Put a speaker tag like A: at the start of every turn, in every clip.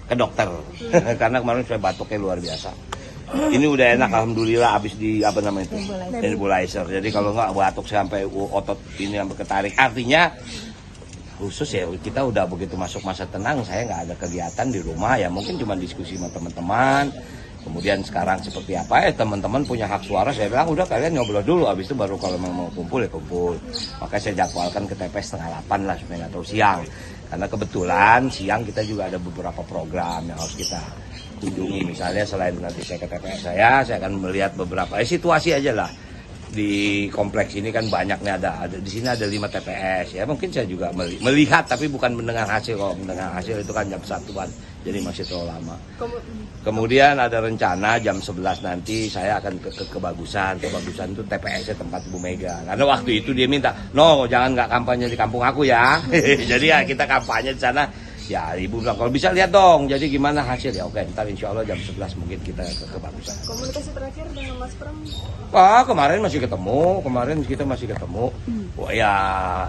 A: ke dokter karena kemarin saya batuknya luar biasa. Ini udah enak alhamdulillah, habis di apa namanya itu nebulizer. Jadi kalau nggak batuk sampai otot ini sampai ketarik, artinya khusus ya kita udah begitu masuk masa tenang. Saya nggak ada kegiatan di rumah ya, mungkin cuma diskusi sama teman-teman. Kemudian sekarang seperti apa ya, teman-teman punya hak suara. Saya bilang udah kalian ngobrol dulu, habis itu baru kalau mau kumpul ya kumpul. Makanya saya jadwalkan ke TPS 7:30 lah supaya nggak tahu siang. Karena kebetulan siang kita juga ada beberapa program yang harus kita kunjungi. Misalnya selain nanti saya ke TPS saya akan melihat beberapa situasi aja lah. Di kompleks ini kan banyak nih, ada di sini ada 5 TPS ya, mungkin saya juga melihat tapi bukan mendengar hasil. Kalau mendengar hasil itu kan jam 1-an, jadi masih terlalu lama. Kemudian ada rencana jam 11 nanti saya akan ke kebagusan itu TPS-nya tempat Bu Mega, karena waktu itu dia minta no jangan nggak kampanye di kampung aku ya. Jadi ya kita kampanye di sana. Ya ibu bilang kalau bisa lihat dong, jadi gimana hasil ya. Oke, ntar insya Allah jam 11 mungkin kita ke kebagusan.
B: Komunikasi terakhir dengan Mas Pram?
A: Kemarin kita masih ketemu. Oh ya,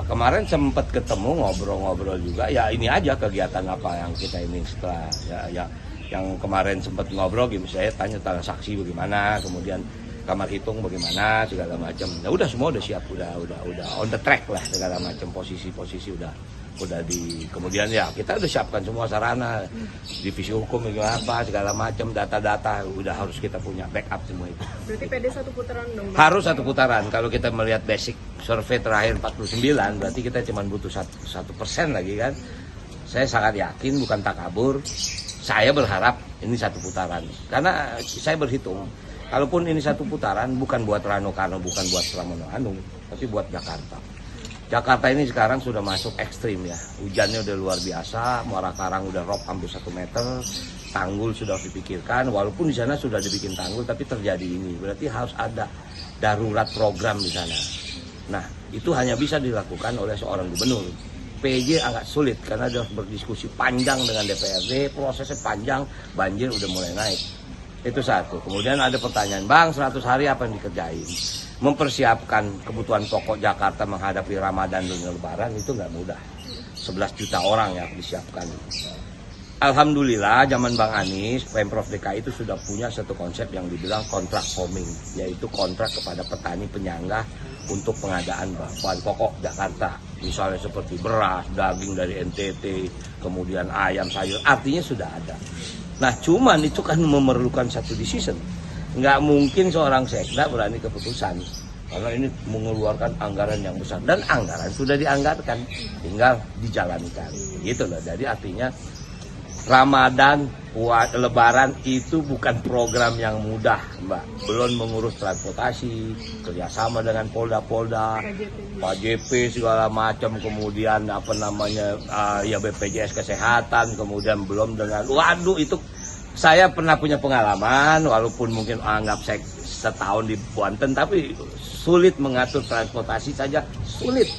A: kemarin sempat ketemu, ngobrol-ngobrol juga. Ya ini aja kegiatan apa yang kita ini setelah ya yang kemarin sempat ngobrol, gitu. Saya tanya tentang saksi bagaimana, kemudian kamar hitung bagaimana, segala macam. Ya udah semua udah siap, udah on the track lah, segala macam posisi udah di. Kemudian ya kita udah siapkan semua sarana, divisi hukum apa segala macam, data-data udah harus kita punya backup semua itu.
B: Berarti PD 1 putaran dong?
A: Harus 1 putaran. Kalau kita melihat basic survei terakhir 49, berarti kita cuma butuh 1% lagi kan. Saya sangat yakin, bukan takabur. Saya berharap ini 1 putaran. Karena saya berhitung, kalaupun ini 1 putaran bukan buat Rano Karno, bukan buat Pramono Anung, tapi buat Jakarta. Jakarta ini sekarang sudah masuk ekstrim ya, hujannya udah luar biasa, Muara Karang udah rob hampir 1 meter, tanggul sudah dipikirkan, walaupun di sana sudah dibikin tanggul, tapi terjadi ini, berarti harus ada darurat program di sana. Nah, itu hanya bisa dilakukan oleh seorang gubernur. PJ agak sulit karena dia harus berdiskusi panjang dengan DPRD, prosesnya panjang, banjir udah mulai naik. Itu satu. Kemudian ada pertanyaan, Bang, 100 hari apa yang dikerjain? Mempersiapkan kebutuhan pokok Jakarta menghadapi Ramadan dan Lebaran itu nggak mudah. 11 juta orang yang disiapkan. Alhamdulillah zaman Bang Anies, Pemprov DKI itu sudah punya satu konsep yang dibilang kontrak farming, yaitu kontrak kepada petani penyangga untuk pengadaan bahan pokok Jakarta. Misalnya seperti beras, daging dari NTT, kemudian ayam, sayur, artinya sudah ada. Nah cuman itu kan memerlukan satu decision. Nggak mungkin seorang sekda berani keputusan karena ini mengeluarkan anggaran yang besar, dan anggaran sudah dianggarkan, tinggal dijalankan gitu loh. Jadi artinya Ramadan, Lebaran itu bukan program yang mudah, Mbak. Belum mengurus transportasi, kerjasama dengan Polda, KJP segala macam, kemudian apa namanya ya BPJS Kesehatan, kemudian belum dengan waduh itu. Saya pernah punya pengalaman, walaupun mungkin anggap saya setahun di Banten, tapi sulit mengatur transportasi saja, sulit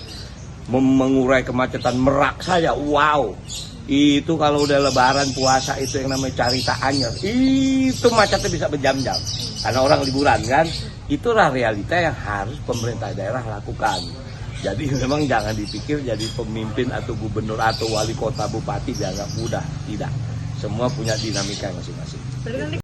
A: mengurai kemacetan Merak saja. Wow, itu kalau udah Lebaran puasa itu yang namanya Carita Anyer, itu macetnya bisa berjam-jam karena orang liburan kan. Itulah realita yang harus pemerintah daerah lakukan. Jadi memang jangan dipikir jadi pemimpin atau gubernur atau wali kota bupati dianggap mudah, tidak. Semua punya dinamika masing-masing.